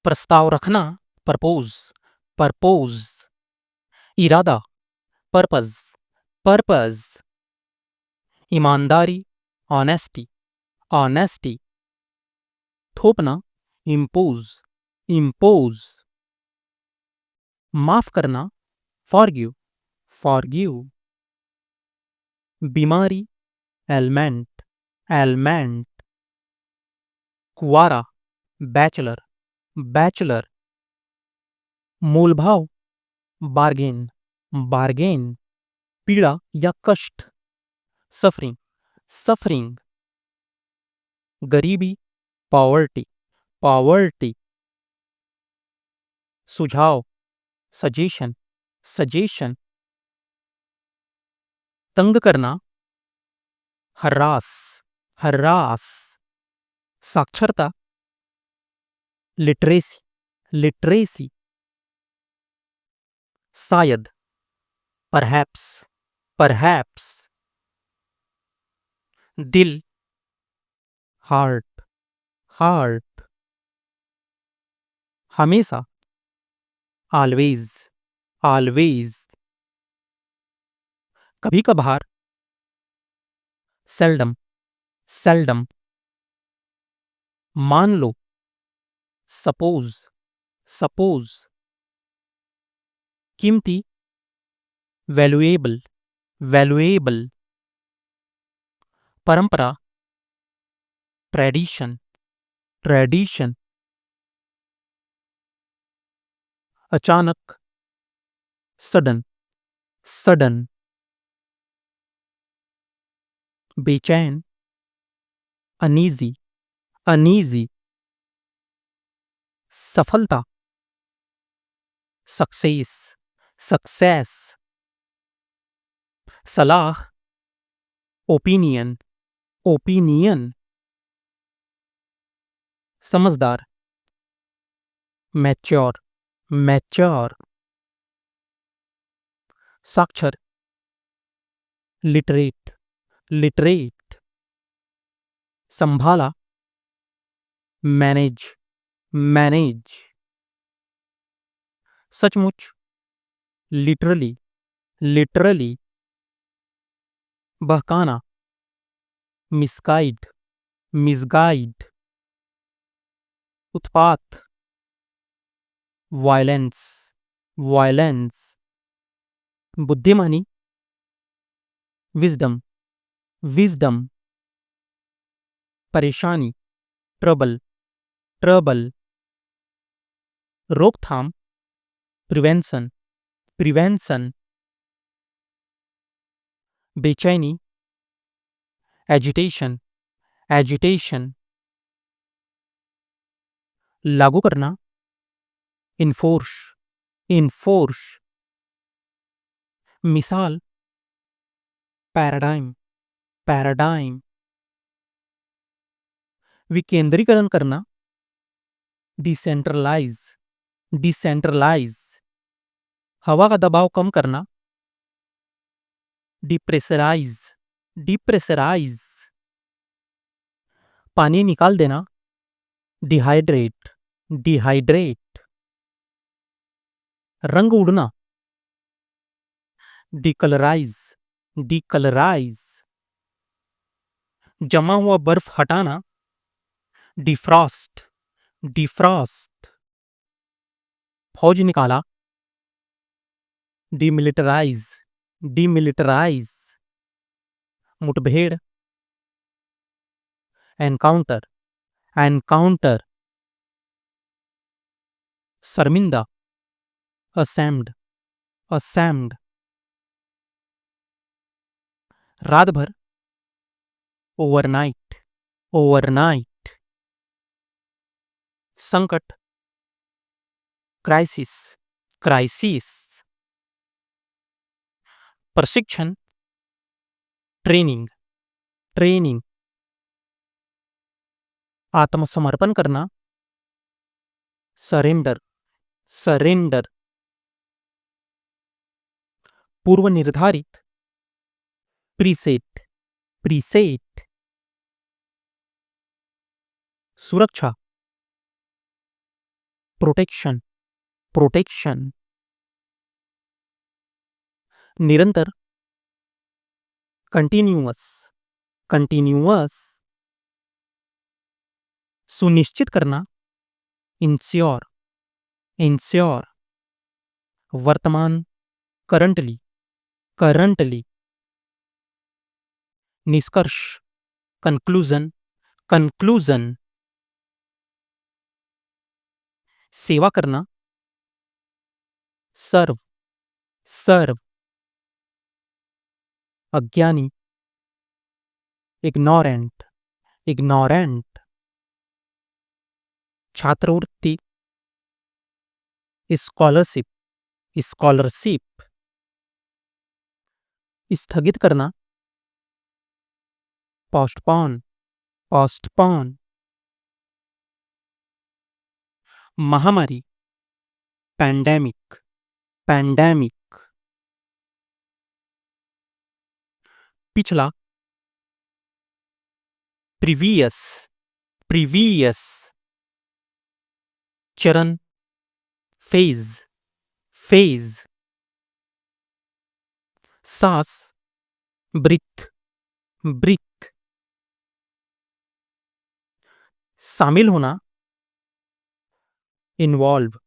प्रस्ताव रखना, propose, propose. इरादा, पर्पज, पर्पज। ईमानदारी, ऑनेस्टी, ऑनेस्टी। थोपना, इम्पोज, इम्पोज। माफ करना, फॉरगिव, फॉरगिव। बीमारी, एलमेंट, एलमेंट। कुआरा, बैचलर, बैचलर। मोलभाव, बार्गेन, बार्गेन। पीड़ा या कष्ट, सफरिंग, सफरिंग। गरीबी, पॉवर्टी, पॉवर्टी। सुझाव, सजेशन, सजेशन। तंग करना, हरास, हरास। साक्षरता, लिटरेसी, लिटरेसी। शायद, परहैप्स, परहैप्स। दिल, हार्ट, हार्ट। हमेशा, ऑलवेज, ऑलवेज। कभी कभार, सेल्डम, सेल्डम। मान लो, सपोज, सपोज। कीमती, वैल्यूएबल, वैल्यूएबल। परंपरा, ट्रेडिशन, ट्रेडिशन। अचानक, सडन, सडन। बेचैन, अनीजी, अनीजी। सफलता, सक्सेस, सक्सेस। सलाह, ओपिनियन, ओपिनियन। समझदार, मैच्योर, मैच्योर। साक्षर, लिटरेट, लिटरेट। संभाला, मैनेज, मैनेज। सचमुच, लिटरली, लिटरली। बहकाना, मिसगाइड, मिसगाइड। उत्पात, वायलेंस, वायलेंस। बुद्धिमानी, विजडम, विजडम। परेशानी, ट्रबल, ट्रबल। रोकथाम, प्रिवेंशन, प्रिवेंशन। बेचैनी, एजिटेशन, एजिटेशन। लागू करना, इन्फोर्स, इन्फोर्स। मिसाल, पैराडाइम, पैराडाइम। विकेंद्रीकरण करना, डिसेंट्रलाइज, डिसेंट्रलाइज। हवा का दबाव कम करना, डिप्रेशराइज, डिप्रेशराइज। पानी निकाल देना, डिहाइड्रेट, डिहाइड्रेट। रंग उड़ना, डिकलराइज, डिकलराइज। जमा हुआ बर्फ हटाना, डिफ्रॉस्ट, डिफ्रॉस्ट। फौज निकाला, डिमिलिटराइज, डिमिलिटराइज। मुठभेड़, एनकाउंटर, एनकाउंटर। शर्मिंदा, असेम्ड, असेम्ड। रात भर, ओवरनाइट, ओवरनाइट। संकट, क्राइसिस, क्राइसिस। प्रशिक्षण, ट्रेनिंग, ट्रेनिंग। आत्मसमर्पण करना, सरेंडर, सरेंडर। पूर्व निर्धारित, प्रीसेट, प्रीसेट। सुरक्षा, प्रोटेक्शन, प्रोटेक्शन। निरंतर, कंटिन्यूअस, कंटिन्यूअस। सुनिश्चित करना, इंश्योर, इंश्योर। वर्तमान, करंटली, करंटली। निष्कर्ष, कंक्लूजन, कंक्लूजन। सेवा करना, सर्व, सर्व। अज्ञानी, इग्नोरेंट, इग्नोरेंट। छात्रवृत्ति, स्कॉलरशिप, स्कॉलरशिप। स्थगित करना, पोस्टपोन, पोस्टपोन। महामारी, पैंडेमिक, पैंडेमिक। पिछला, प्रीवियस, प्रीवियस। चरण, फेज, फेज। सांस, ब्रीथ, ब्रीथ। शामिल होना, इन्वॉल्व,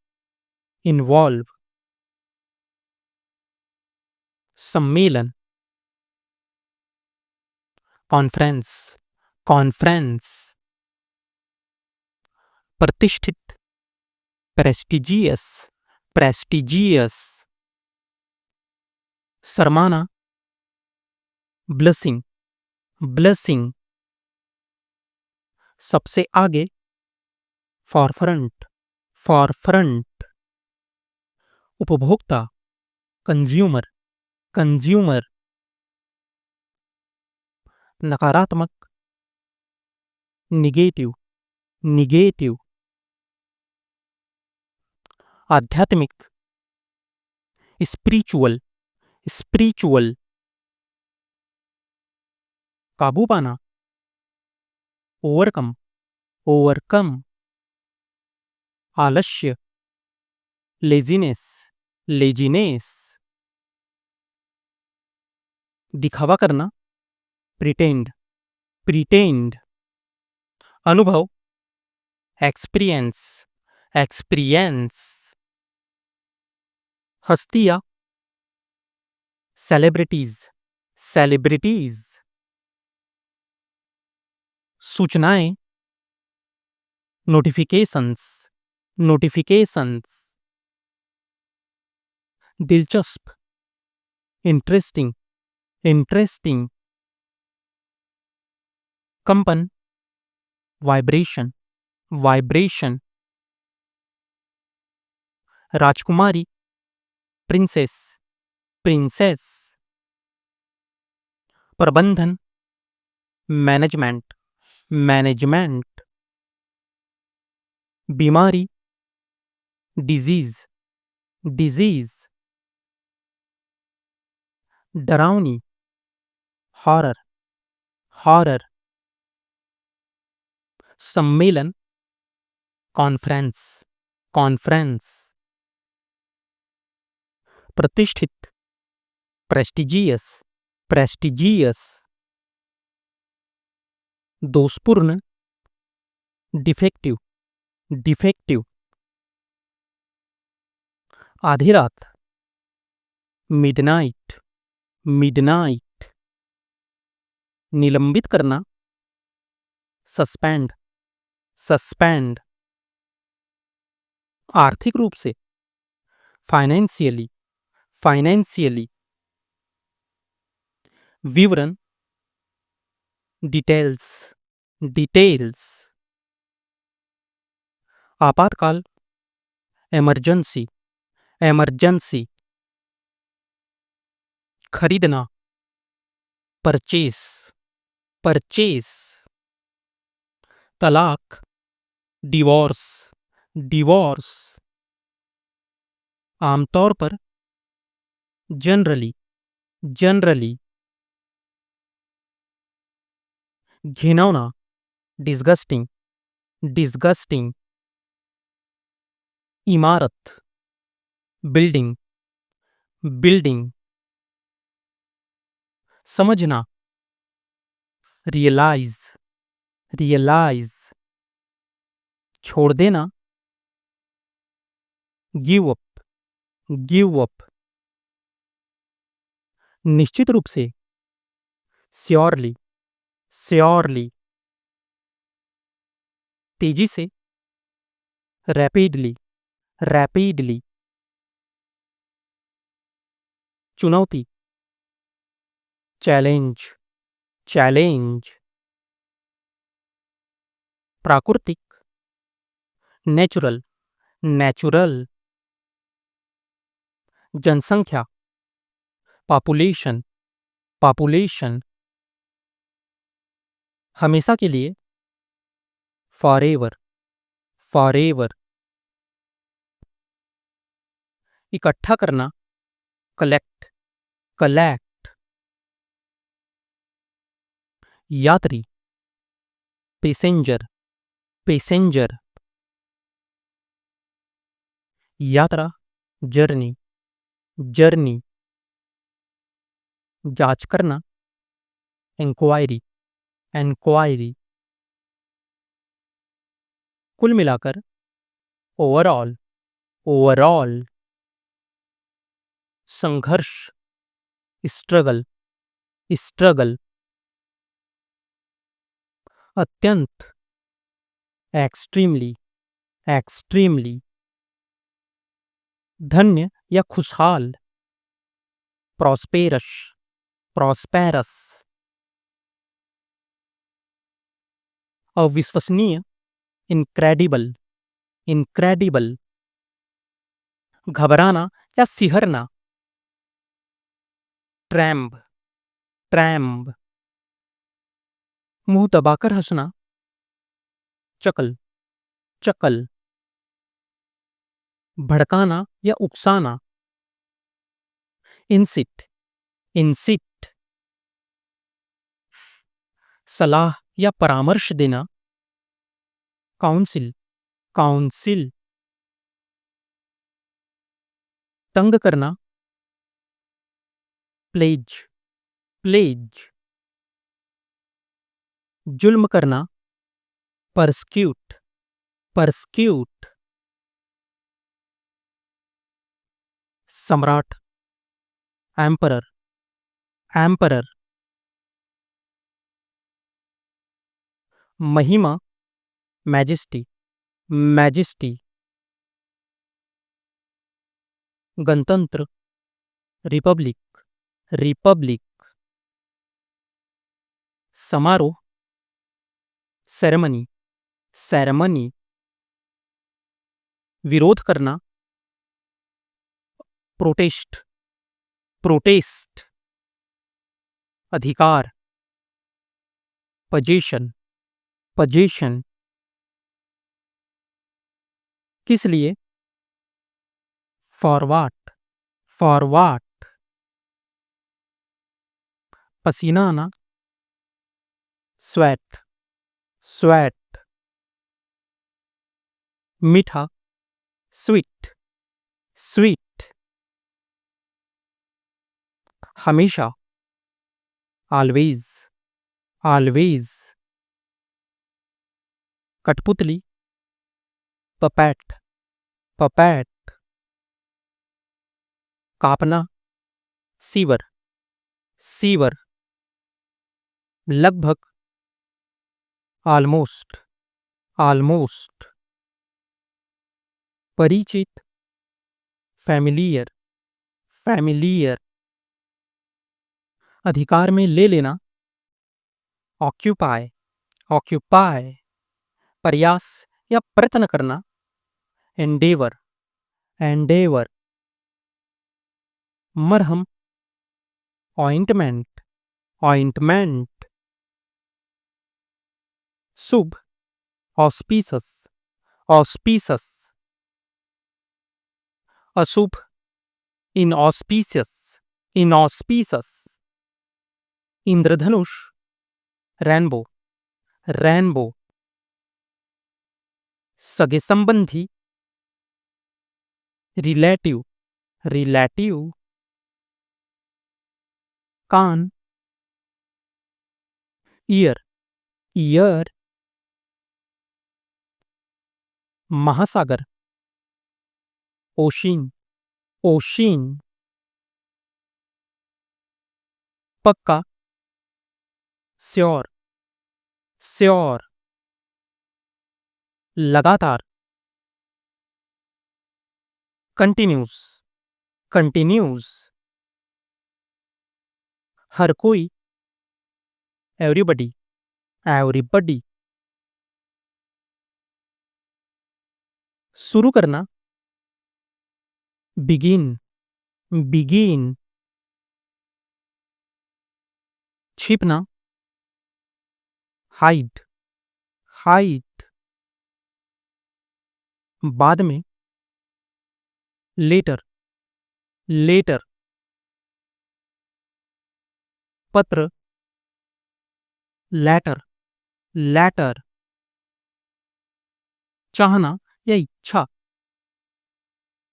इन्वॉल्व। सम्मेलन, कॉन्फ्रेंस, कॉन्फ्रेंस। प्रतिष्ठित, प्रेस्टिजियस, प्रेस्टिजियस। शर्माना, ब्लेसिंग, ब्लेसिंग। सबसे आगे, फॉरफ्रंट, फॉरफ्रंट। उपभोक्ता, कंज्यूमर, कंज्यूमर। नकारात्मक, निगेटिव, निगेटिव। आध्यात्मिक, स्पिरिचुअल, स्पिरिचुअल। काबू पाना, ओवरकम, ओवरकम। आलस्य, लेजीनेस, लेजीनेस। दिखावा करना, प्रिटेंड, प्रिटेंड। अनुभव, एक्सपीरियंस, एक्सपीरियंस। हस्तियां, सेलिब्रिटीज, सेलिब्रिटीज। सूचनाएं, नोटिफिकेशंस, नोटिफिकेशंस। दिलचस्प, इंटरेस्टिंग, इंटरेस्टिंग। कंपन, वाइब्रेशन, वाइब्रेशन। राजकुमारी, प्रिंसेस, प्रिंसेस। प्रबंधन, मैनेजमेंट, मैनेजमेंट। बीमारी, डिजीज, डिजीज। डरावनी, हॉरर, हॉरर। सम्मेलन, कॉन्फ्रेंस, कॉन्फ्रेंस। प्रतिष्ठित, प्रेस्टिजियस, प्रेस्टिजियस। दोषपूर्ण, डिफेक्टिव, डिफेक्टिव। आधी रात, मिडनाइट, मिडनाइट। निलंबित करना, सस्पेंड, सस्पेंड। आर्थिक रूप से, फाइनेंशियली, फाइनेंशियली। विवरण, डिटेल्स, डिटेल्स। आपातकाल, इमरजेंसी, इमरजेंसी। खरीदना, परचेस, परचेस। तलाक, डिवोर्स, डिवोर्स। आमतौर पर, जनरली, जनरली। घिनौना, डिस्गस्टिंग, डिस्गस्टिंग। इमारत, बिल्डिंग, बिल्डिंग। समझना, रियलाइज, रियलाइज। छोड़ देना, गिव अप, गिव अप। निश्चित रूप से, श्योरली, श्योरली। तेजी से, रैपिडली, रैपिडली। चुनौती, चैलेंज, चैलेंज। प्राकृतिक, नेचुरल, नेचुरल। जनसंख्या, पॉपुलेशन, पॉपुलेशन। हमेशा के लिए, फॉरएवर, फॉरएवर। इकट्ठा करना, कलेक्ट, कलेक्ट। यात्री, पैसेंजर, पैसेंजर। यात्रा, जर्नी, जर्नी। जांच करना, इंक्वायरी, इंक्वायरी। कुल मिलाकर, ओवरऑल, ओवरऑल। संघर्ष, स्ट्रगल, स्ट्रगल। अत्यंत, एक्सट्रीमली, एक्सट्रीमली। धन्य या खुशहाल, प्रॉस्पेरस, प्रॉस्पेरस। अविश्वसनीय, इनक्रेडिबल, इनक्रेडिबल। घबराना या सिहरना, ट्रैम्ब, ट्रैम्ब। मुंह दबाकर हंसना, चकल, चकल। भड़काना या उकसाना, इंसिट, इंसिट। सलाह या परामर्श देना, काउंसिल, काउंसिल। तंग करना, प्लेज, प्लेज। जुल्म करना, परस्क्यूट, परस्क्यूट। सम्राट, एम्परर, एम्परर। महिमा, मैजेस्टी, मैजेस्टी। गणतंत्र, रिपब्लिक, रिपब्लिक। समारोह, सेरेमनी, सेरेमनी। विरोध करना, प्रोटेस्ट, प्रोटेस्ट। अधिकार, पोजीशन, पोजीशन। किस लिए, फॉर व्हाट, फॉर व्हाट। पसीना आना, स्वेट, स्वेट। मीठा, स्वीट, स्वीट। हमेशा, ऑलवेज, ऑलवेज। कठपुतली, पपैट, पपैट। कापना, सीवर, सीवर। लगभग, ऑलमोस्ट, ऑलमोस्ट। परिचित, फैमिलियर, फैमिलियर। अधिकार में ले लेना, ऑक्यूपाई, ऑक्यूपाई। प्रयास या प्रयत्न करना, एंडेवर, एंडेवर। मरहम, ऑइंटमेंट, ऑइंटमेंट। शुभ, ऑस्पिसस, ऑस्पिसस। अशुभ, इनऑस्पिशियस, इनऑस्पिसस। इंद्रधनुष, रैनबो, रैनबो। सगे संबंधी, रिलेटिव, रिलेटिव। कान, ईयर, ईयर। महासागर, ओशिन, ओशिन। पक्का, श्योर, श्योर। लगातार, कंटिन्यूस, कंटिन्यूस। हर कोई, एवरीबडी, एवरीबडी। शुरू करना, बिगिन, बिगिन। छिपना, हाइड, हाइड। बाद में, लेटर, लेटर। पत्र, लेटर, लेटर। चाहना या इच्छा,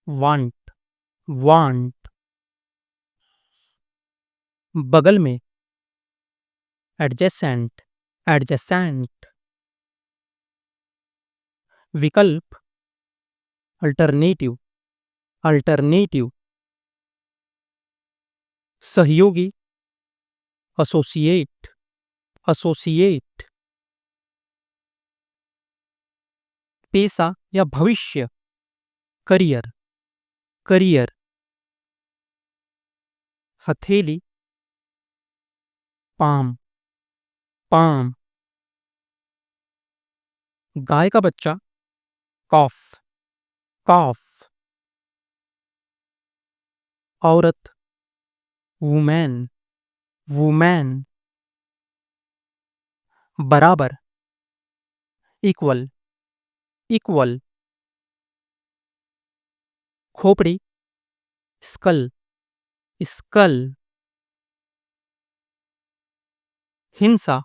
वांट, वांट। बगल में, एडजेसेंट, एडजेसेंट। विकल्प, अल्टरनेटिव, अल्टरनेटिव। सहयोगी, एसोसिएट, एसोसिएट। पेशा या भविष्य, करियर, करियर। हथेली, पाम, पाम। गाय का बच्चा, कॉफ, कॉफ। औरत, वुमेन, वुमेन। बराबर, इक्वल, इक्वल। खोपड़ी, स्कल, स्कल। हिंसा,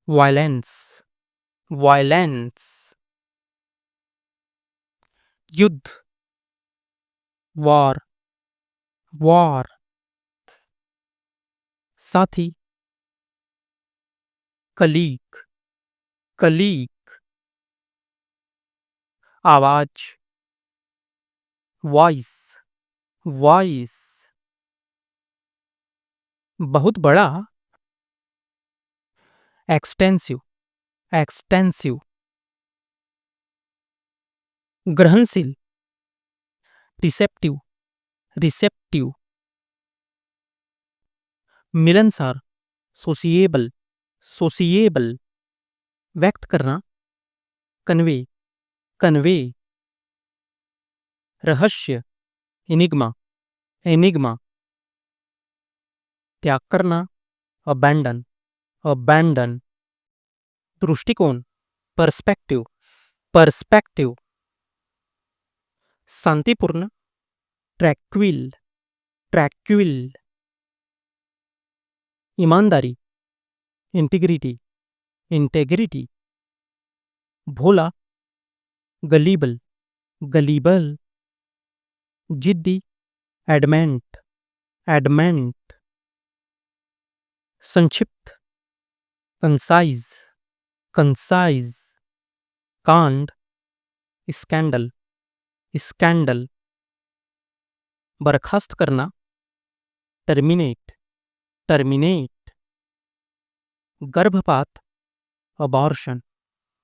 वायलेंस, वायलेंस। युद्ध, वॉर, वॉर। साथी, कलीग, कलीग। आवाज, वॉइस, वॉइस। बहुत बड़ा, एक्सटेंसिव, एक्सटेंसिव। ग्रहणशील, रिसेप्टिव, रिसेप्टिव। मिलनसार, सोसिएबल, सोसिएबल। व्यक्त करना, कन्वे, कन्वे। रहस्य, एनिग्मा, एनिग्मा। त्याग करना, अबैंडन, अबैंडन। दृष्टिकोण, पर्सपेक्टिव, पर्सपेक्टिव। शांतिपूर्ण, ट्रैक्विल, ट्रैक्विल। ईमानदारी, इंटीग्रिटी, इंटेग्रिटी। भोला, गलीबल, गलीबल। जिद्दी, एडमेंट, एडमेंट। संक्षिप्त, कंसाइज, कंसाइज। कांड, स्कैंडल, स्कैंडल। बर्खास्त करना, टर्मिनेट, टर्मिनेट। गर्भपात, अबॉर्शन,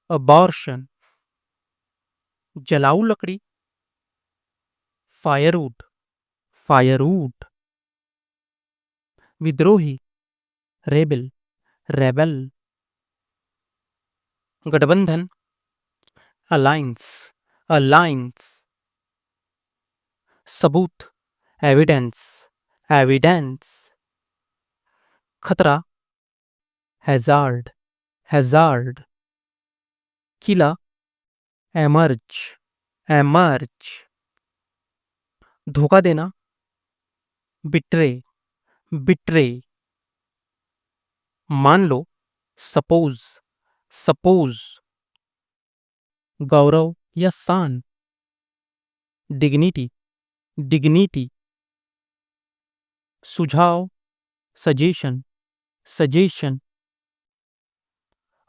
अबॉर्शन। जलाऊ लकड़ी, फायरवुड, फायरवुड। विद्रोही, रेबल, रेबल। गठबंधन, अलायंस, अलायंस। सबूत, एविडेंस, एविडेंस। खतरा, हैजार्ड, हैजार्ड। किला, एमर्ज, एमर्ज। धोखा देना, बिट्रे, बिट्रे। मान लो, सपोज, सपोज। गौरव या शान, डिग्निटी, डिग्निटी। सुझाव, सजेशन, सजेशन।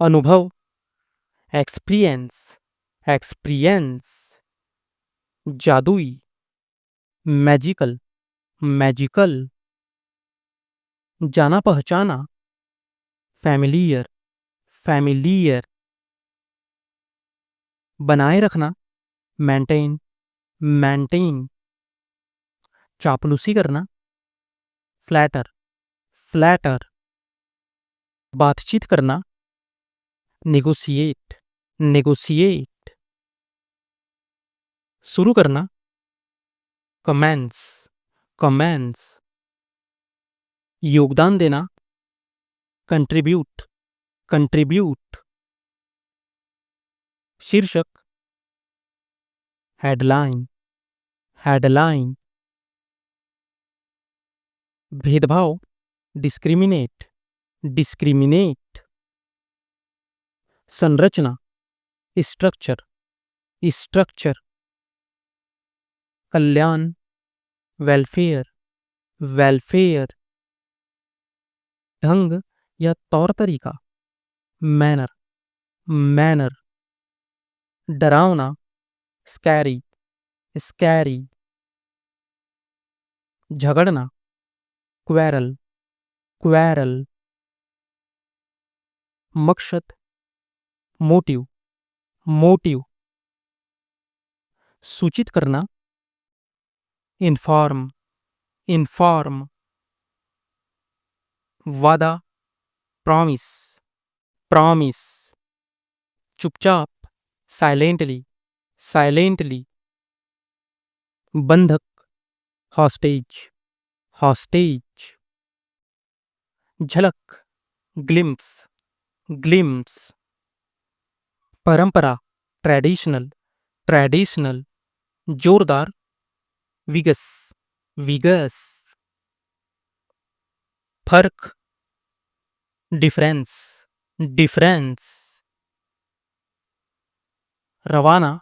अनुभव, एक्सपीरियंस, एक्सपीरियंस। जादुई, मैजिकल, मैजिकल। जाना पहचाना, फैमिलियर, फैमिलियर। बनाए रखना, मेंटेन, मेंटेन। चापलूसी करना, फ्लैटर, फ्लैटर। बातचीत करना, नेगोशिएट, नेगोशिएट। शुरू करना, कमेंस, कमेंस। योगदान देना, कंट्रीब्यूट, कंट्रीब्यूट। शीर्षक, हेडलाइन, हेडलाइन। भेदभाव, डिस्क्रिमिनेट, डिस्क्रिमिनेट। संरचना, स्ट्रक्चर, स्ट्रक्चर। कल्याण, वेलफेयर, वेलफेयर। ढंग या तौर तरीका, मैनर, मैनर। डरावना, स्कैरी, स्कैरी। झगड़ना, क्वेरल, क्वेरल। मकसद, मोटिव, मोटिव। सूचित करना, इन्फॉर्म, इन्फॉर्म। वादा, प्रॉमिस, प्रॉमिस। चुपचाप, साइलेंटली, साइलेंटली। बंधक, हॉस्टेज, हॉस्टेज। झलक, ग्लिम्स, ग्लिम्स। परंपरा, ट्रेडिशनल, ट्रेडिशनल। जोरदार, विगस, विगस। फर्क, डिफरेंस, डिफरेंस। रवाना,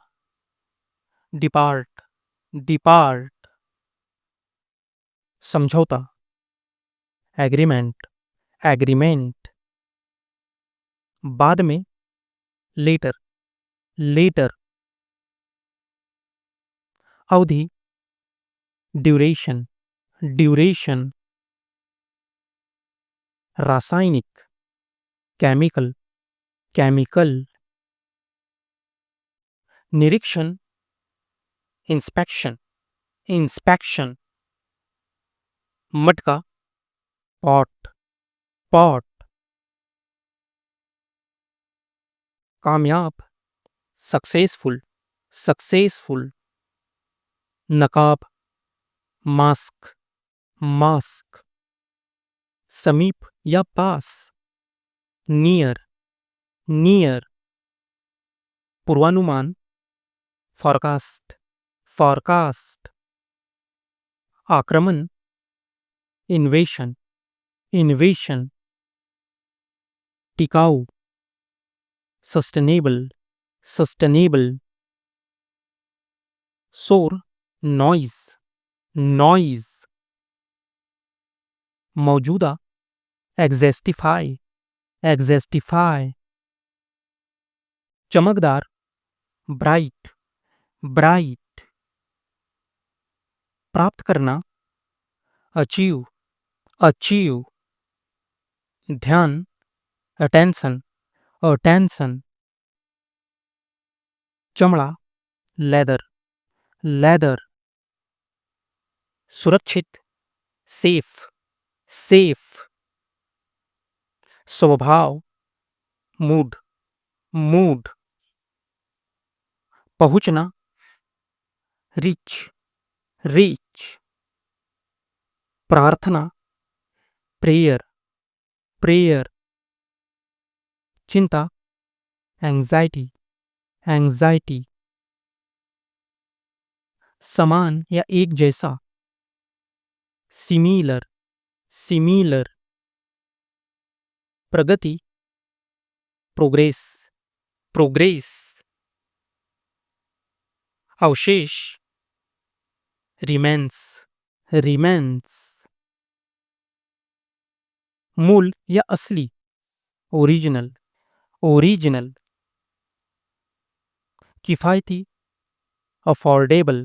डिपार्ट, डिपार्ट। समझौता, एग्रीमेंट, एग्रीमेंट। बाद में, लेटर, लेटर। अवधि, ड्यूरेशन, ड्यूरेशन। रासायनिक, केमिकल, केमिकल। निरीक्षण, इंस्पेक्शन, इंस्पेक्शन। मटका, पॉट, पॉट। कामयाब, सक्सेसफुल, सक्सेसफुल। नकाब, मास्क, मास्क। समीप या पास, नियर, नियर। पूर्वानुमान, फॉरकास्ट, फॉरकास्ट। आक्रमण, इन्वेशन, इन्वेशन। टिकाऊ, सस्टेनेबल, सस्टेनेबल। शोर, नॉइज, नॉइज। मौजूदा, एग्जेस्टिफाई, एग्जेस्टिफाई। चमकदार, ब्राइट, ब्राइट। प्राप्त करना, अचीव, अचीव। ध्यान, अटेंशन, अटेंशन। चमड़ा, लेदर, लेदर। सुरक्षित, सेफ, सेफ। स्वभाव, मूड, मूड। पहुंचना, रिच, रिच। प्रार्थना, प्रेयर, प्रेयर। चिंता, एंजाइटी, एंजाइटी। समान या एक जैसा, सिमिलर, सिमिलर। प्रगति, प्रोग्रेस, प्रोग्रेस। अवशेष, रिमेन्स रिमेन्स मूल या असली, ओरिजिनल ओरिजिनल किफायती, अफोर्डेबल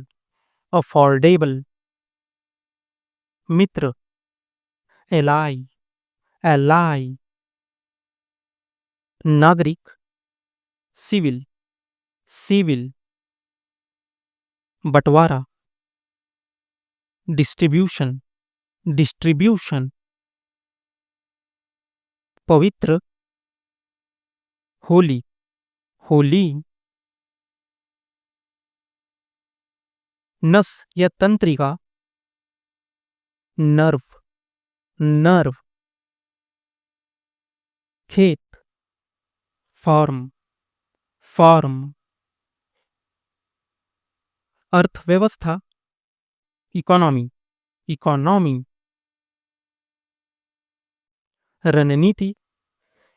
अफोर्डेबल मित्र, एलाई एलाई नागरिक, सिविल सिविल बंटवारा, डिस्ट्रीब्यूशन डिस्ट्रीब्यूशन पवित्र, होली होली नस या तंत्रिका, नर्व नर्व खेत, फार्म फार्म अर्थव्यवस्था, इकोनॉमी इकोनॉमी रणनीति,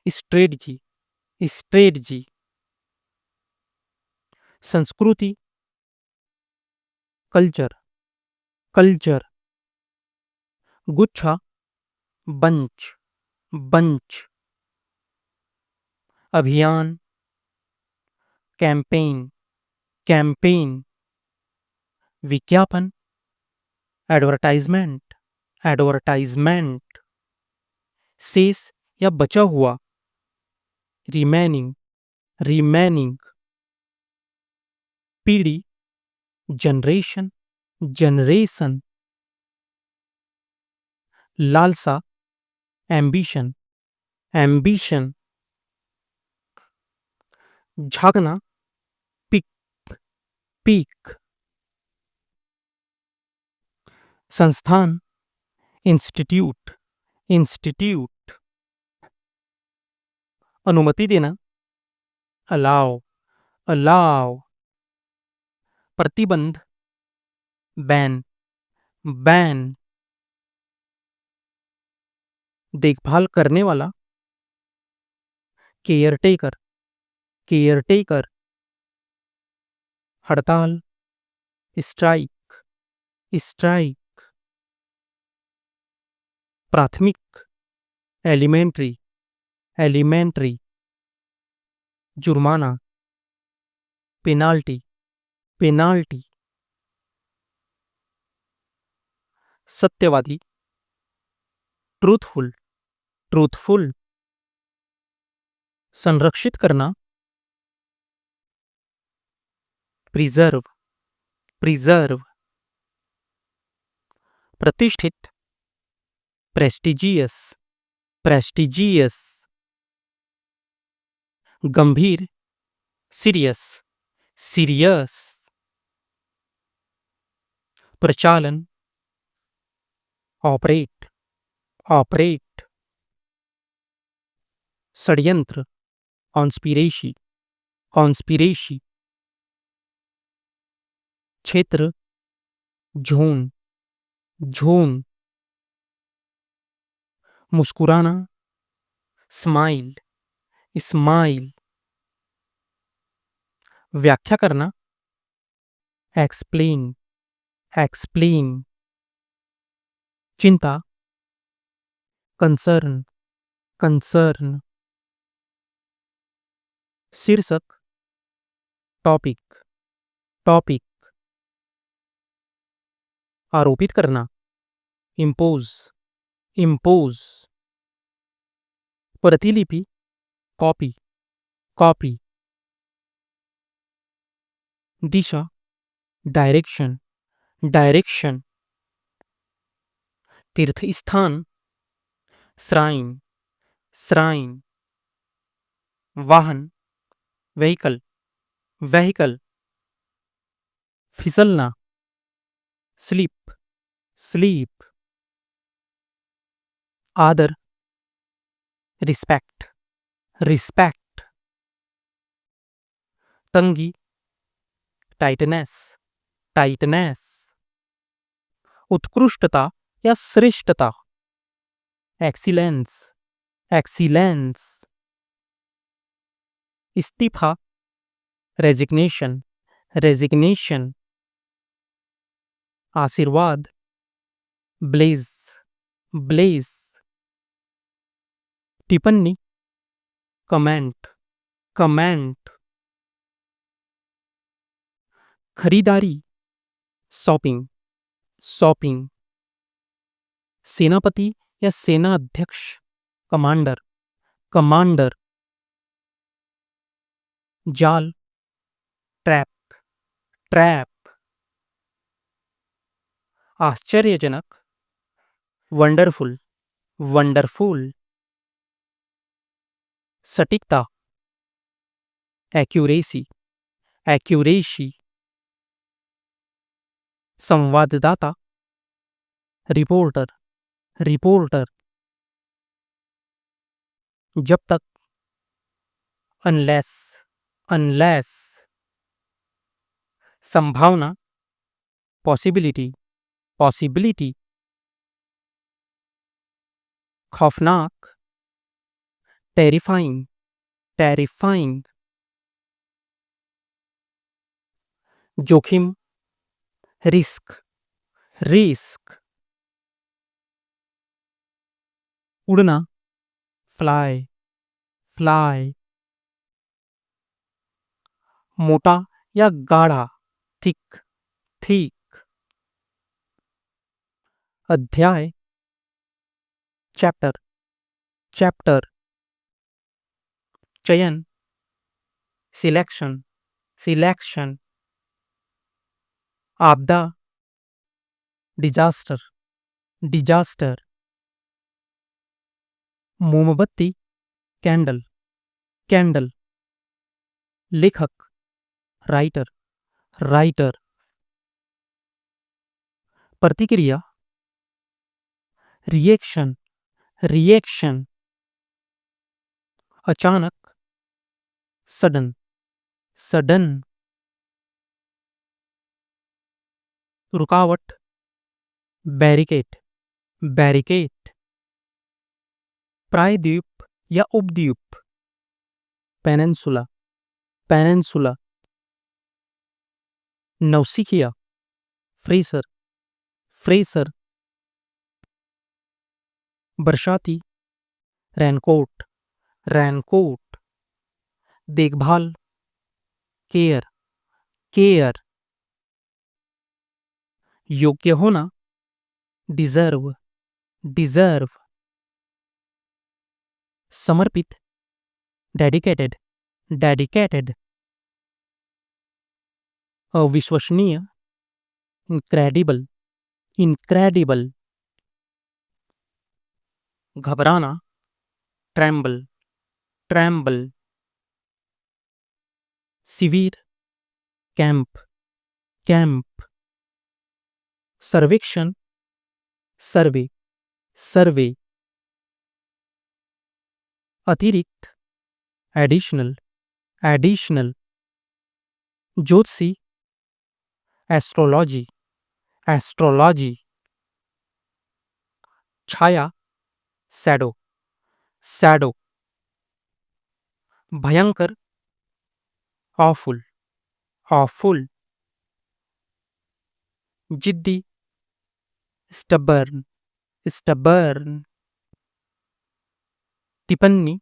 स्ट्रेटजी स्ट्रेटजी संस्कृति, कल्चर कल्चर गुच्छा, बंच बंच अभियान, कैंपेन कैंपेन विज्ञापन, एडवर्टाइजमेंट एडवर्टाइजमेंट शेष या बचा हुआ, रिमेनिंग रिमेनिंग पीढ़ी, जनरेशन जनरेशन लालसा, एम्बिशन एम्बिशन झांकना, पिक पीक संस्थान, इंस्टीट्यूट इंस्टीट्यूट अनुमति देना, अलाउ अलाउ प्रतिबंध, बैन बैन देखभाल करने वाला, केयरटेकर केयरटेकर हड़ताल, स्ट्राइक स्ट्राइक प्राथमिक, एलिमेंट्री एलिमेंट्री जुर्माना, पेनाल्टी पेनाल्टी सत्यवादी, ट्रूथफुल ट्रूथफुल संरक्षित करना, प्रिजर्व प्रिजर्व प्रतिष्ठित, प्रेस्टिजियस प्रेस्टिजियस गंभीर, सीरियस सीरियस प्रचालन, ऑपरेट ऑपरेट षड्यंत्र, कॉन्स्पिरेसी कॉन्स्पिरेसी क्षेत्र, झोन झोन मुस्कुराना, स्माइल स्माइल व्याख्या करना, एक्सप्लेन एक्सप्लेन चिंता, कंसर्न कंसर्न शीर्षक, टॉपिक टॉपिक आरोपित करना, इम्पोज इम्पोज प्रतिलिपि, कॉपी कॉपी दिशा, डायरेक्शन डायरेक्शन तीर्थ स्थान, श्राइन श्राइन वाहन, व्हीकल व्हीकल फिसलना, स्लीप स्लीप आदर, रिस्पेक्ट रिस्पेक्ट तंगी, टाइटनेस टाइटनेस उत्कृष्टता या श्रेष्ठता, एक्सीलेंस एक्सीलेंस इस्तीफा, रेजिग्नेशन रेजिग्नेशन आशीर्वाद, ब्लेज, ब्लेज, टिप्पणी, कमेंट, कमेंट, खरीदारी, शॉपिंग, शॉपिंग, सेनापति या सेना अध्यक्ष, कमांडर, कमांडर, जाल, ट्रैप, ट्रैप, आश्चर्यजनक, वंडरफुल, वंडरफुल, सटीकता, एक्यूरेसी, एक्यूरेसी, संवाददाता, रिपोर्टर, रिपोर्टर, जब तक, अनलेस, अनलेस, संभावना, पॉसिबिलिटी, पॉसिबिलिटी, खौफनाक, टेरिफाइंग, टेरिफाइंग, जोखिम, रिस्क, रिस्क, उड़ना, फ्लाई, फ्लाई, मोटा या गाढ़ा, थिक, थिक, अध्याय, चैप्टर, चैप्टर, चयन, सिलेक्शन, सिलेक्शन, आपदा, डिजास्टर, डिजास्टर, मोमबत्ती, कैंडल, कैंडल, लेखक, राइटर, राइटर, प्रतिक्रिया, रिएक्शन, रिएक्शन, अचानक, सडन, सडन, रुकावट, बैरिकेड, बैरिकेड, प्रायद्वीप या उपद्वीप, पेनिनसुला, पेनिनसुला, नौसिखिया, फ्रेसर, फ्रेसर, बरसाती, रैनकोट, रैनकोट, देखभाल, केयर, केयर, योग्य होना, डिजर्व, डिजर्व, समर्पित, डेडिकेटेड, डेडिकेटेड, अविश्वसनीय, इनक्रेडिबल, इनक्रेडिबल, घबराना, ट्रैम्बल, ट्रैम्बल, सिविर, कैंप, कैंप, सर्वेक्षण, सर्वे, सर्वे, अतिरिक्त, एडिशनल, एडिशनल, ज्योतिषी, एस्ट्रोलॉजी, एस्ट्रोलॉजी, छाया, शैडो, शैडो, भयंकर, ऑफुल, ऑफुल, जिद्दी, स्टबर्न, स्टबर्न, टिप्पणी,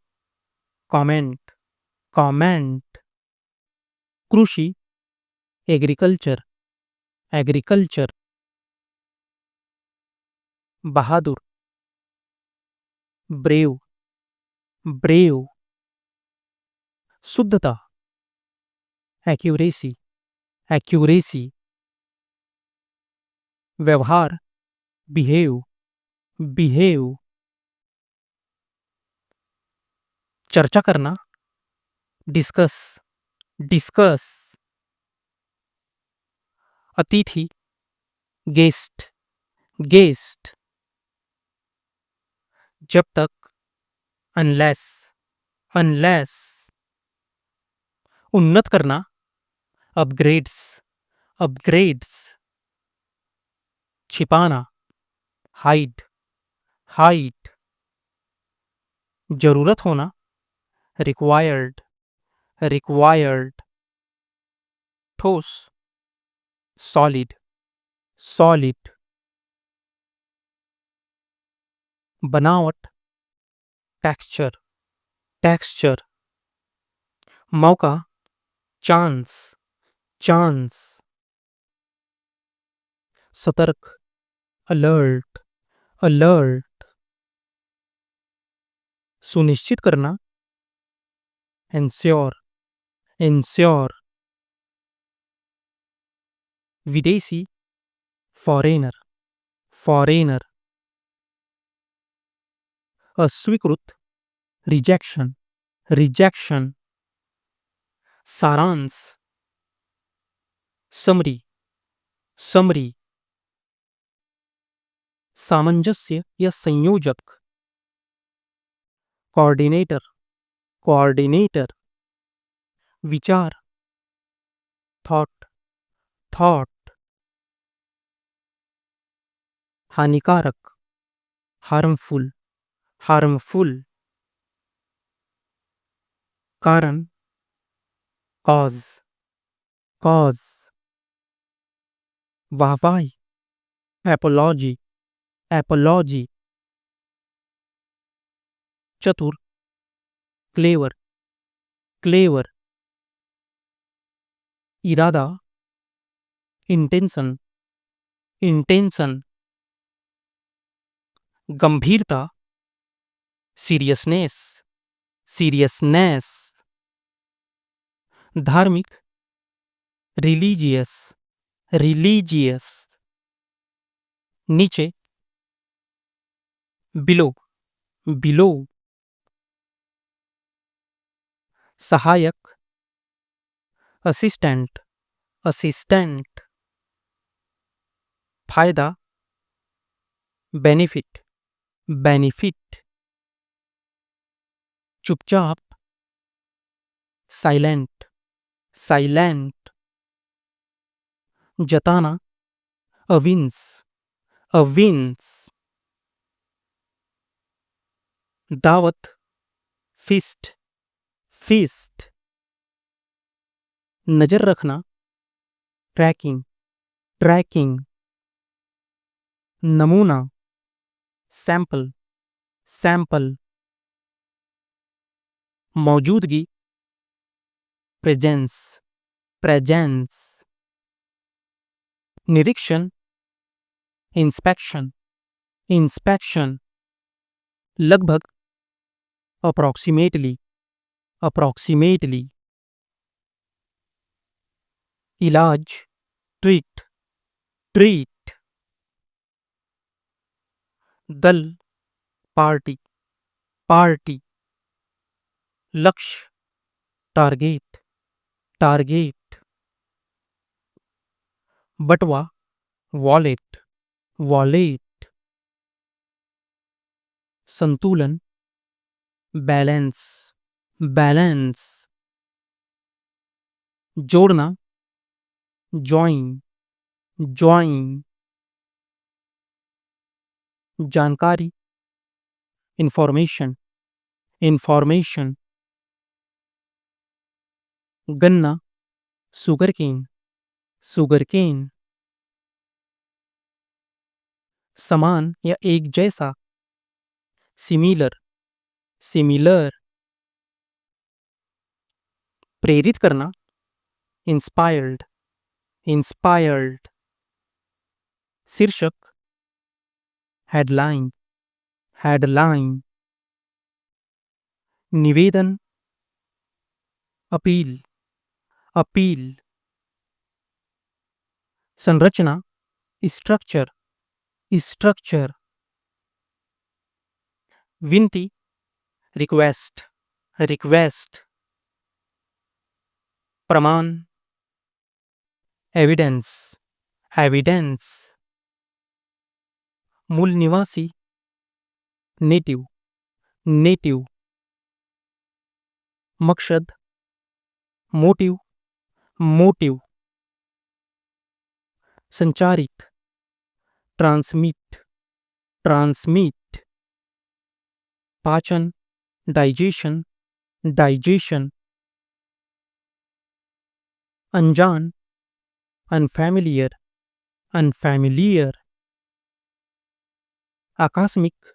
कमेंट, कमेंट, कृषि, एग्रीकल्चर, एग्रीकल्चर, बहादुर, ब्रेव, ब्रेव, शुद्धता, एक्यूरेसी, एक्यूरेसी, व्यवहार, बिहेव, बिहेव, चर्चा करना, डिस्कस, डिस्कस, अतिथि, गेस्ट, गेस्ट, जब तक, अनलेस, अनलेस, उन्नत करना, अपग्रेड्स, अपग्रेड्स, छिपाना, हाइड, हाइड, जरूरत होना, रिक्वायर्ड, रिक्वायर्ड, ठोस, सॉलिड, सॉलिड, बनावट, टेक्सचर, टेक्सचर, मौका, चांस, चांस, सतर्क, अलर्ट, अलर्ट, सुनिश्चित करना, इंश्योर, इंश्योर, विदेशी, फॉरेनर, फॉरेनर, अस्वीकृत, रिजेक्शन, रिजेक्शन, सारांश, समरी, समरी, सामंजस्य या संयोजक, कोऑर्डिनेटर, कोऑर्डिनेटर, विचार, थॉट, थॉट, हानिकारक, हार्मफुल, हार्मफुल, कारण, कॉज, कॉज, वाहवाही, एपोलॉजी, एपोलॉजी, चतुर, क्लेवर, क्लेवर, इरादा, इंटेंशन, इंटेंशन, गंभीरता, सीरियसनेस, सीरियसनेस, धार्मिक, रिलीजियस, रिलीजियस, नीचे, बिलो, बिलो, सहायक, असिस्टेंट, असिस्टेंट, फायदा, बेनिफिट, बेनिफिट, चुपचाप, साइलेंट, साइलेंट, जताना, अविंस, अविंस, दावत, फिस्ट, फिस्ट, नजर रखना, ट्रैकिंग, ट्रैकिंग, नमूना, सैंपल, सैंपल, मौजूदगी, प्रेजेंस, प्रेजेंस, निरीक्षण, इंस्पेक्शन, इंस्पेक्शन, लगभग, अप्रॉक्सीमेटली, अप्रॉक्सीमेटली, इलाज, ट्रीट, ट्रीट, दल, पार्टी, पार्टी, लक्ष्य, टारगेट, टारगेट, बटवा, वॉलेट, वॉलेट, संतुलन, बैलेंस, बैलेंस, जोड़ना, ज्वाइन, ज्वाइन, जानकारी, इंफॉर्मेशन, इंफॉर्मेशन, गन्ना, सुगरकेन, सुगरकेन, समान या एक जैसा, सिमिलर, सिमिलर, प्रेरित करना, इंस्पायर्ड, इंस्पायर्ड, शीर्षक, हेडलाइन, हेडलाइन, निवेदन, अपील, अपील, संरचना, स्ट्रक्चर, स्ट्रक्चर, विनती, रिक्वेस्ट, रिक्वेस्ट, प्रमाण, एविडेंस, एविडेंस, मूल निवासी, नेटिव, नेटिव, मकसद, मोटिव, मोटिव, संचारित, ट्रांसमिट, ट्रांसमिट, पाचन, डाइजेशन, डाइजेशन, अनजान, अनफैमिलियर, अनफैमिलियर, आकस्मिक,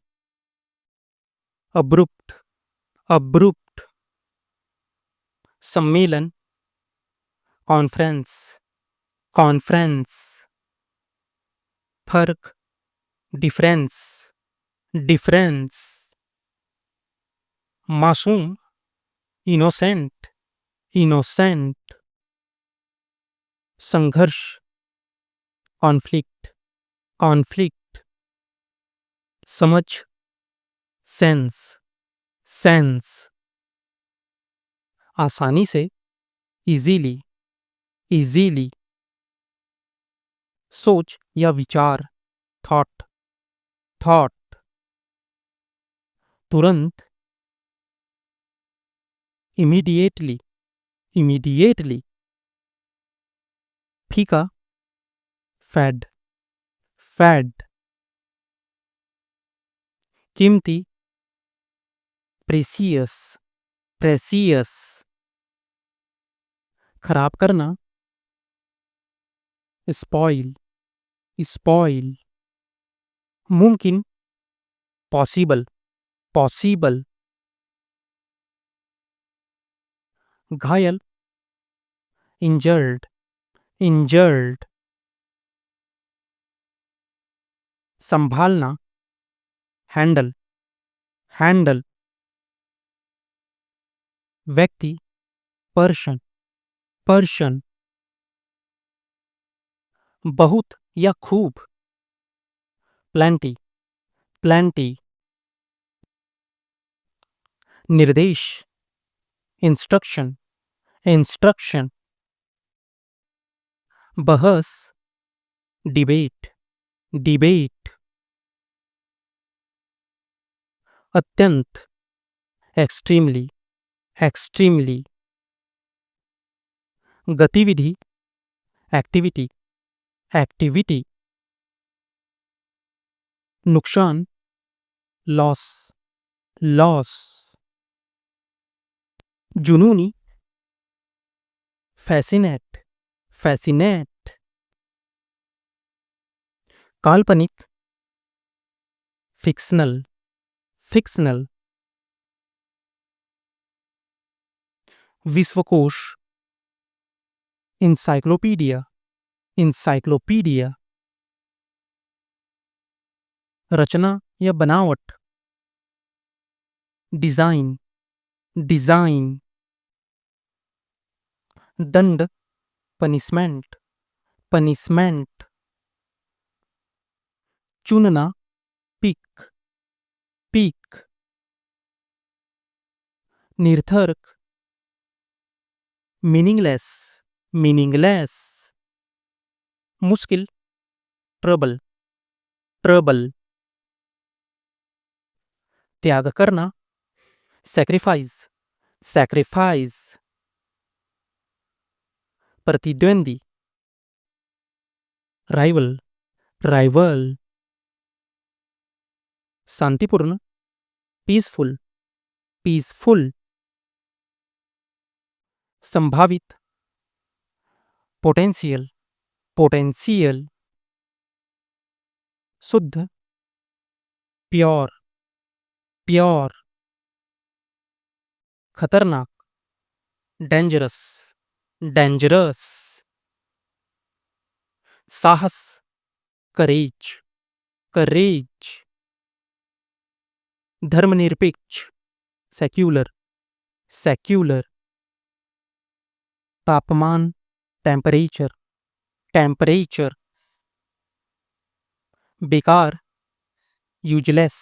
अब्रुप्ट, अब्रुप्ट, सम्मेलन, कॉन्फ्रेंस, कॉन्फ्रेंस, फर्क, डिफरेंस, डिफरेंस, मासूम, इनोसेंट, इनोसेंट, संघर्ष, कॉन्फ्लिक्ट, कॉन्फ्लिक्ट, समझ, सेंस, सेंस, आसानी से, इजीली, इजीली, सोच या विचार, थॉट, थॉट, तुरंत, इमीडिएटली, इमीडिएटली, फीका, फैड, फैड, कीमती, प्रेसियस, प्रेसियस, खराब करना, स्पॉइल, स्पॉइल, मुमकिन, पॉसिबल, पॉसिबल, घायल, इंजर्ड, इंजर्ड, संभालना, हैंडल, हैंडल, व्यक्ति, पर्सन, पर्सन, बहुत या खूब, प्लेंटी, प्लेंटी, निर्देश, इंस्ट्रक्शन, इंस्ट्रक्शन, बहस, डिबेट, डिबेट, अत्यंत, एक्सट्रीमली, एक्सट्रीमली, गतिविधि, एक्टिविटी, एक्टिविटी, नुकसान, लॉस, लॉस, जुनूनी, फैसिनेट, फैसिनेट, काल्पनिक, फिक्शनल, फिक्शनल, विश्वकोश, इंसाइक्लोपीडिया, इंसाइक्लोपीडिया, रचना या बनावट, डिजाइन, डिजाइन, दंड, पनिशमेंट, पनिशमेंट, चुनना, पिक, पिक, निरर्थक, मीनिंगलेस, मीनिंगलेस, मुश्किल, ट्रबल, ट्रबल, त्याग करना, सैक्रिफाइस, सैक्रिफाइस, प्रतिद्वंदी, राइवल, राइवल, शांतिपूर्ण, पीसफुल, पीसफुल, संभावित, पोटेंशियल, पोटेंशियल, शुद्ध, प्योर, प्योर, खतरनाक, डेंजरस, डेंजरस, साहस, करेज, करेज, धर्मनिरपेक्ष, सेक्युलर, सेक्युलर, तापमान, टेम्परेचर, टेम्परेचर, बेकार, यूजलेस,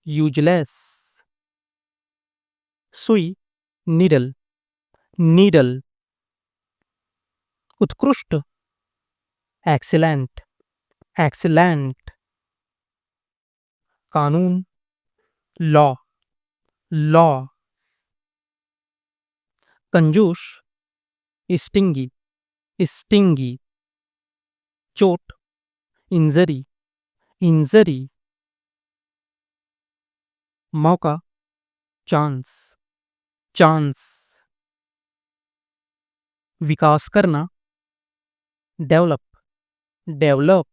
यूजलेस, सुई, नीडल, नीडल, उत्कृष्ट, एक्सीलेंट, एक्सीलेंट, कानून, लॉ, लॉ, कंजूस, स्टिंगी, स्टिंगी, चोट, इंजरी, इंजरी, मौका, चांस, चांस, विकास करना, डेवलप, डेवलप,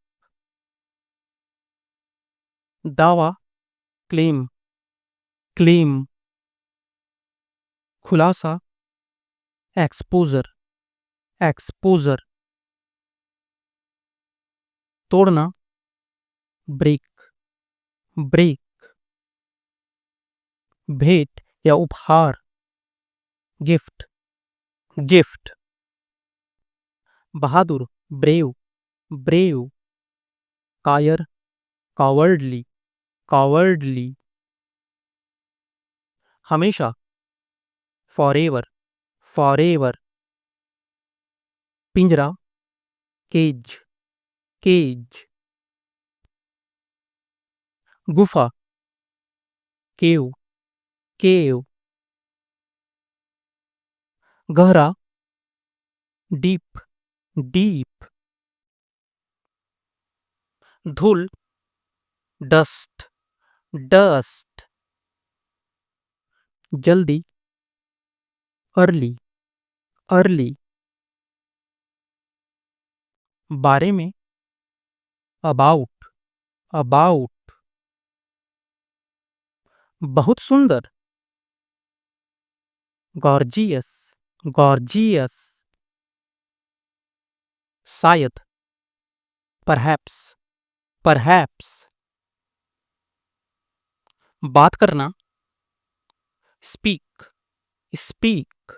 दावा, क्लेम, क्लेम, खुलासा, एक्सपोजर, एक्सपोजर, तोड़ना, ब्रेक, ब्रेक, भेंट या उपहार, गिफ्ट, गिफ्ट, बहादुर, ब्रेव, ब्रेव, कायर, कॉवर्डली, कॉवर्डली, हमेशा, फॉरएवर, फॉरएवर, पिंजरा, केज, केज, गुफा, केव, केव, गहरा, डीप, डीप, धूल, डस्ट, डस्ट, जल्दी, अर्ली, अर्ली, बारे में, अबाउट, अबाउट, बहुत सुंदर, गॉर्जियस, गॉर्जियस, शायद, परहैप्स, परहैप्स, बात करना, स्पीक, स्पीक,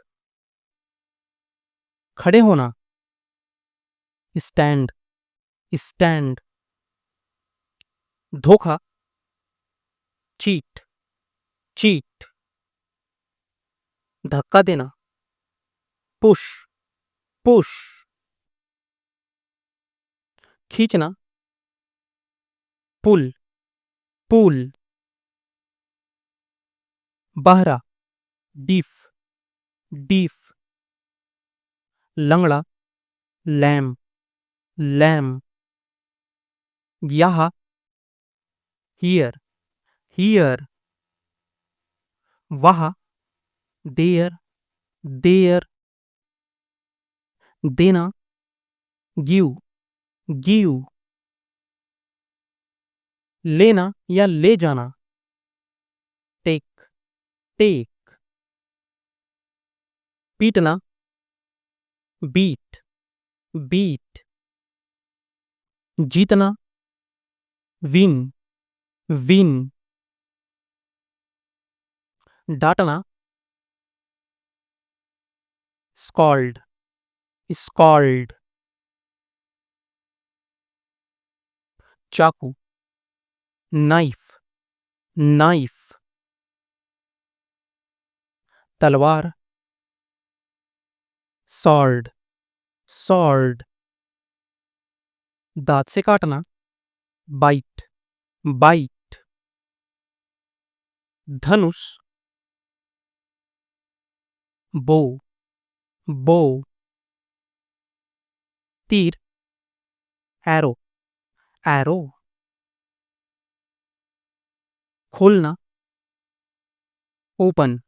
खड़े होना, स्टैंड, स्टैंड, धोखा, चीट, चीट, धक्का देना, पुश, पुश, खींचना, पुल, पुल, बहरा, डीफ, डीफ, लंगड़ा, लैम, लैम, यहाँ, हियर, हियर, वहाँ, देयर, देयर, देना, गिव, गिव, लेना या ले जाना, टेक, टेक, पीटना, बीट, बीट, जीतना, विन, विन, डांटना, स्कॉल्ड, स्कॉल्ड, चाकू, नाइफ, नाइफ, तलवार, सॉर्ड, सॉर्ड, दांत से काटना, बाइट, बाइट, धनुष, बो, बो, तीर, एरो, एरो, खोलना, ओपन,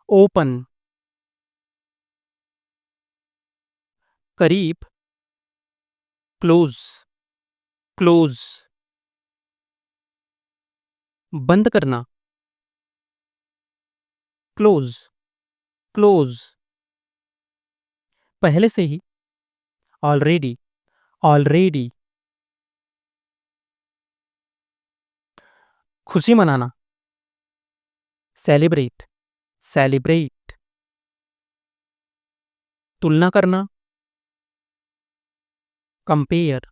ओपन, करीब, क्लोज, क्लोज, बंद करना, क्लोज, क्लोज, पहले से ही, ऑलरेडी, ऑलरेडी, खुशी मनाना, सेलिब्रेट, सेलिब्रेट, तुलना करना, कंपेयर,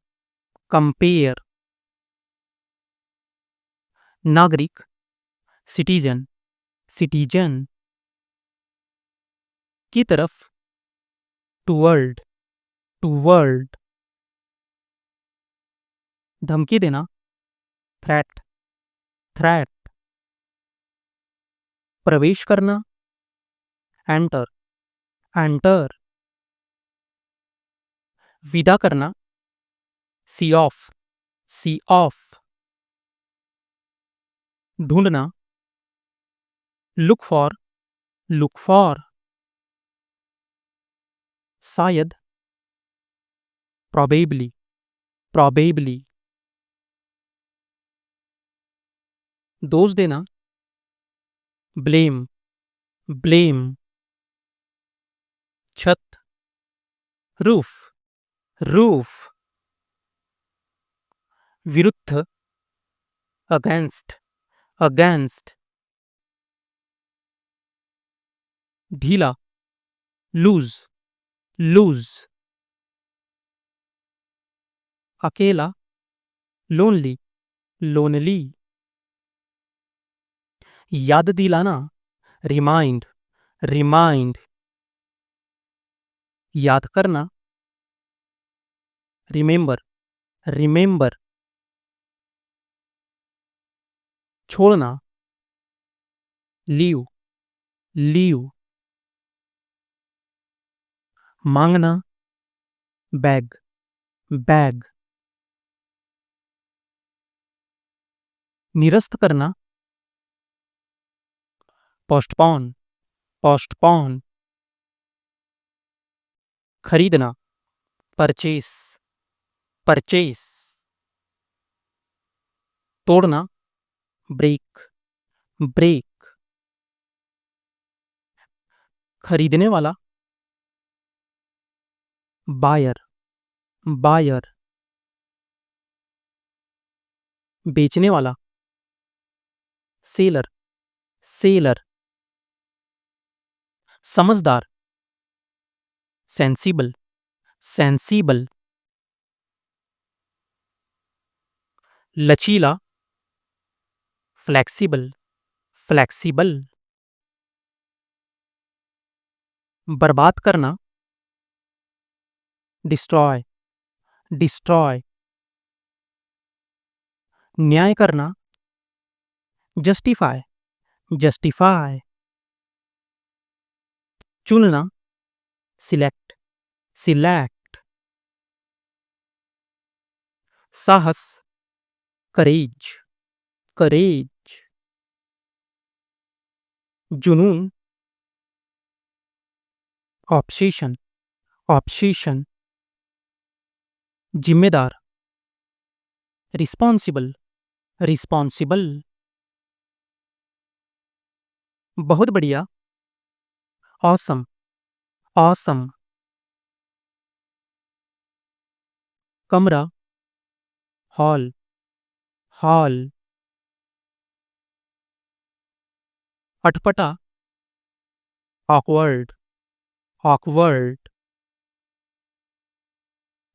कंपेयर, नागरिक, सिटीजन, सिटीजन, की तरफ, टूवर्ड, टूवर्ड, धमकी देना, थ्रेट, थ्रेट, प्रवेश करना, एंटर, एंटर, विदा करना, सी ऑफ, सी ऑफ, ढूंढना, लुक फॉर, लुक फॉर, शायद, प्रोबेबली, probably, दोष देना, blame, blame, छत, roof, roof, विरुद्ध, against, against, ढीला, lose, lose, अकेला, lonely, lonely, याद दिलाना, remind, remind, याद करना, remember, remember, छोड़ना, leave, leave, मांगना, beg, beg, निरस्त करना, postpone, postpone, खरीदना, purchase, purchase, तोड़ना, break, break, खरीदने वाला, buyer, buyer, बेचने वाला, सेलर, सेलर, समझदार, सेंसिबल, सेंसिबल, लचीला, फ्लेक्सिबल, फ्लेक्सिबल, बर्बाद करना, डिस्ट्रॉय, डिस्ट्रॉय, न्याय करना, जस्टिफाई, जस्टिफाई, चुनना, सिलेक्ट, सिलेक्ट, साहस, करेज, करेज, जुनून, ऑब्सेशन, ऑब्सेशन, जिम्मेदार, रिस्पॉन्सिबल, रिस्पॉन्सिबल, बहुत बढ़िया, ऑसम, ऑसम, कमरा, हॉल, हॉल, अटपटा, ऑकवर्ड, ऑकवर्ड,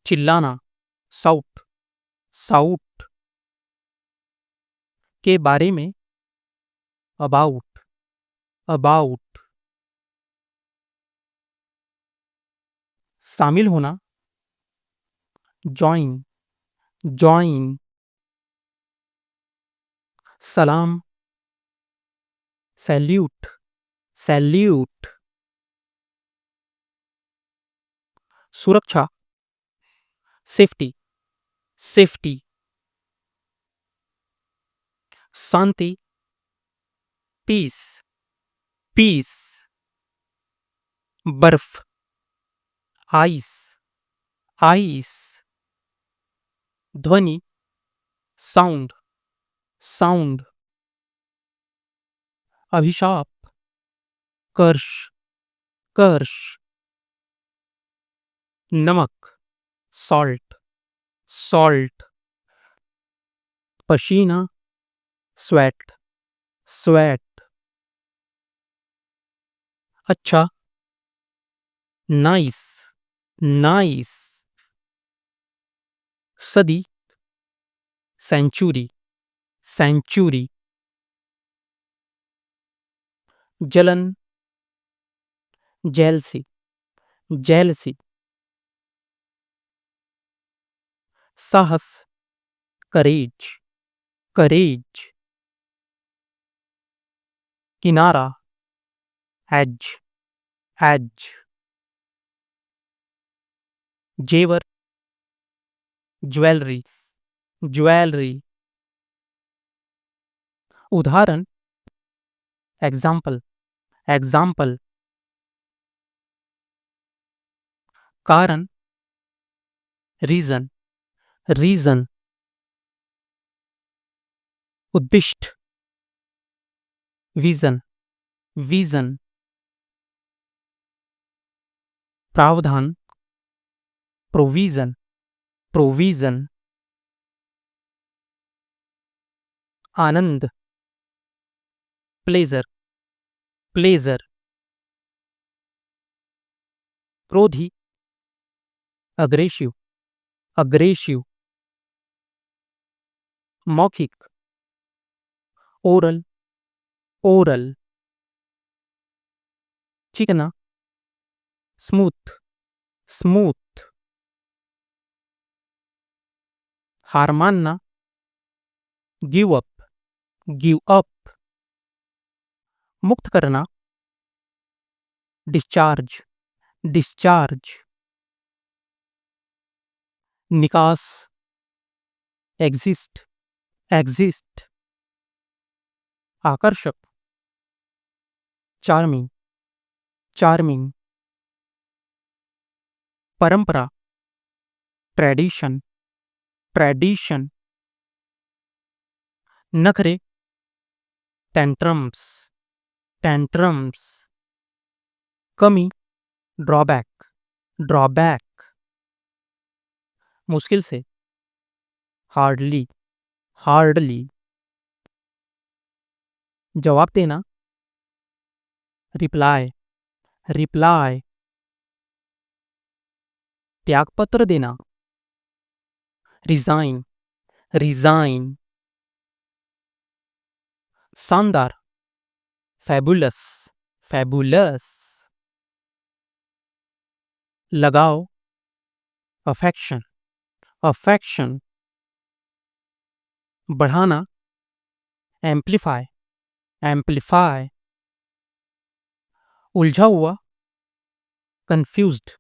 चिल्लाना, साउट, साउट, के बारे में, अबाउट, अबाउट, शामिल होना, जॉइन, जॉइन, सलाम, सैल्यूट, सैल्यूट, सुरक्षा, सेफ्टी, सेफ्टी, शांति, पीस, पीस, बर्फ, आइस, आइस, ध्वनि, साउंड, साउंड, अभिशाप, कर्ष, कर्ष, नमक, सॉल्ट, सॉल्ट, पसीना, स्वेट, स्वेट, अच्छा, नाइस, नाइस, सदी, सेंचुरी, सेंचुरी, जलन, जेलसी, जेलसी, साहस, करेज, करेज, किनारा, एज, एज, जेवर, ज्वेलरी, ज्वेलरी, उदाहरण, एग्जाम्पल, एग्जाम्पल, कारण, रीजन, रीजन, उद्दिष्ट, विजन, विजन, प्रावधान, प्रोविजन, प्रोविजन, आनंद, प्लेजर, प्लेजर, क्रोधी, अग्रेसिव, अग्रेसिव, मौखिक, ओरल, ओरल, चिकना, स्मूथ, स्मूथ, हार मानना, गिव अप, गिव अप, मुक्त करना, डिस्चार्ज, डिस्चार्ज, निकास, एग्जिस्ट, एग्जिस्ट, आकर्षक, चार्मिंग, चार्मिंग, परंपरा, ट्रेडिशन, ट्रेडिशन, नखरे, टेंट्रम्स, टेंट्रम्स, कमी, ड्रॉबैक, ड्रॉबैक, मुश्किल से, हार्डली, हार्डली, जवाब देना, रिप्लाई, रिप्लाई, त्यागपत्र देना, रिजाइन, रिजाइन, शानदार, फैबुलस, फैबुलस, लगाओ, अफेक्शन, अफेक्शन, बढ़ाना, एम्पलीफाई, एम्पलीफाई, उलझा हुआ, कंफ्यूज्ड,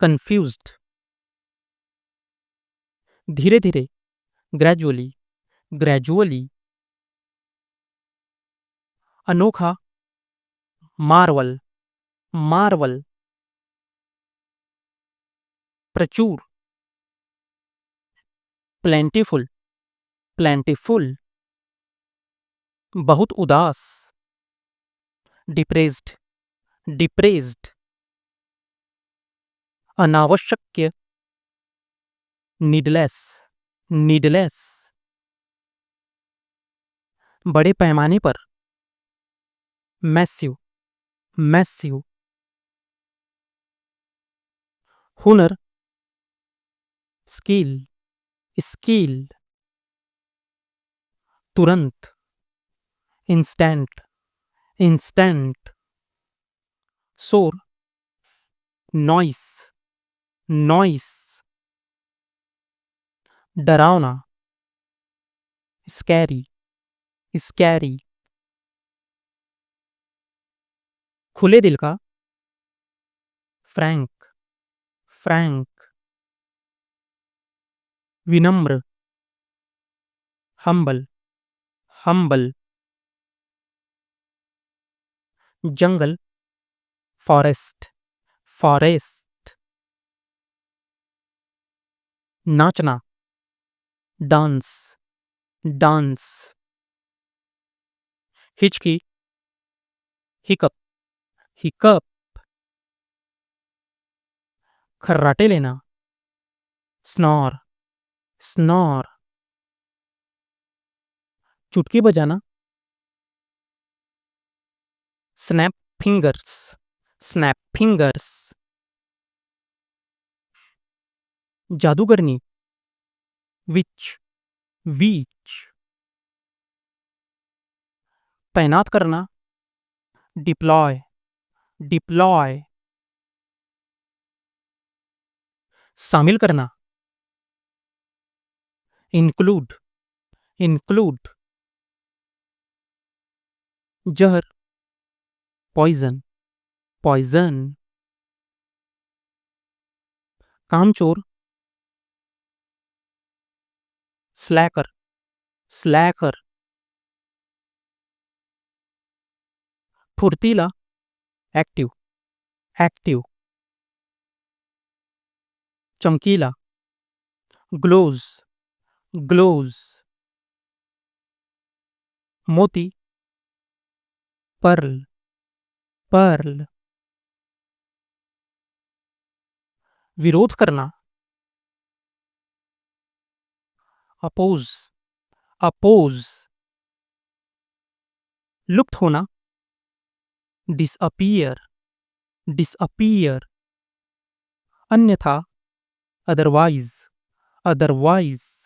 कंफ्यूज्ड, धीरे धीरे, ग्रेजुअली, ग्रेजुअली, अनोखा, मार्वल, मार्वल, प्रचुर, प्लेंटीफुल, प्लेंटीफुल, बहुत उदास, डिप्रेस्ड, डिप्रेस्ड, अनावश्यक, नीडलेस, नीडलेस, बड़े पैमाने पर, मैसिव, मैसिव, हुनर, स्किल, स्किल, तुरंत, इंस्टेंट, इंस्टेंट, शोर, नॉइस, नॉइस, डरावना, स्कैरी, स्कैरी, खुले दिल का, फ्रैंक, फ्रैंक, विनम्र, हम्बल, हम्बल, जंगल, फॉरेस्ट, फॉरेस्ट, नाचना, डांस, डांस, हिचकी, हिकअप, हिकअप, खर्राटे लेना, स्नॉर, स्नॉर, चुटकी बजाना, स्नैप फिंगर्स, स्नैप फिंगर्स, जादूगरनी, विच, वीच, तैनात करना, डिप्लॉय, डिप्लॉय, शामिल करना, इंक्लूड, इंक्लूड, जहर, पॉइजन, पॉइजन, कामचोर, स्लैकर, स्लैकर, फुर्तीला, एक्टिव, एक्टिव, चमकीला, ग्लोज ग्लोज। मोती, पर्ल पर्ल। विरोध करना, अपोज अपोज। लुप्त होना, डिसअपियर डिसअपियर। अन्यथा, अदरवाइज अदरवाइज।